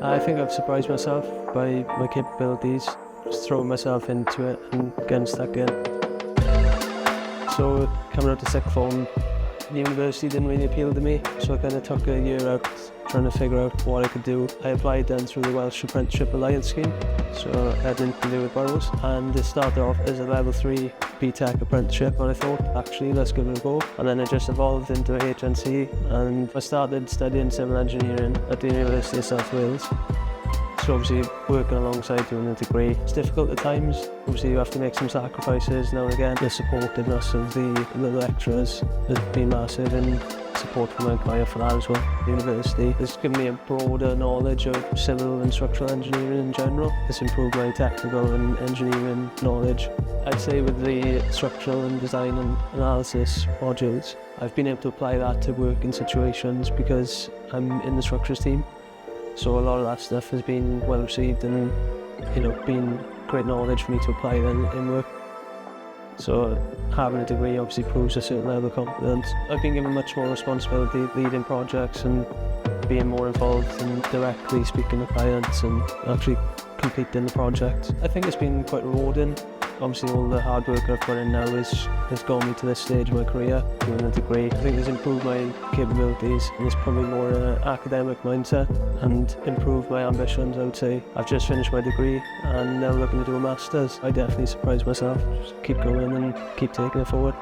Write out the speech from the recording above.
I think I've surprised myself by my capabilities, just throwing myself into it and getting stuck in. So coming out to sixth form, the university didn't really appeal to me, so I kind of took a year out trying to figure out what I could do. I applied then through the Welsh Apprenticeship Alliance scheme, so I had an interview with boroughs, and it started off as a level 3 BTEC apprenticeship, and I thought, actually, let's give it a go. And then it just evolved into a HNC, and I started studying civil engineering at the University of South Wales. So obviously working alongside doing a degree, it's difficult at times. Obviously you have to make some sacrifices now and again. The supportiveness of the lecturers has been massive, and support from my employer for that as well. The university has given me a broader knowledge of civil and structural engineering in general. It's improved my technical and engineering knowledge. I'd say with the structural and design and analysis modules, I've been able to apply that to working situations because I'm in the structures team. So a lot of that stuff has been well received and, been great knowledge for me to apply then in work. So having a degree obviously proves a certain level of competence. I've been given much more responsibility leading projects and being more involved in directly speaking to clients and actually completing the project. I think it's been quite rewarding. Obviously all the hard work I've put in now has got me to this stage of my career, doing a degree. I think it's improved my capabilities and it's probably more an academic mindset and improved my ambitions, I would say. I've just finished my degree and now looking to do a master's. I definitely surprised myself. Just keep going and keep taking it forward.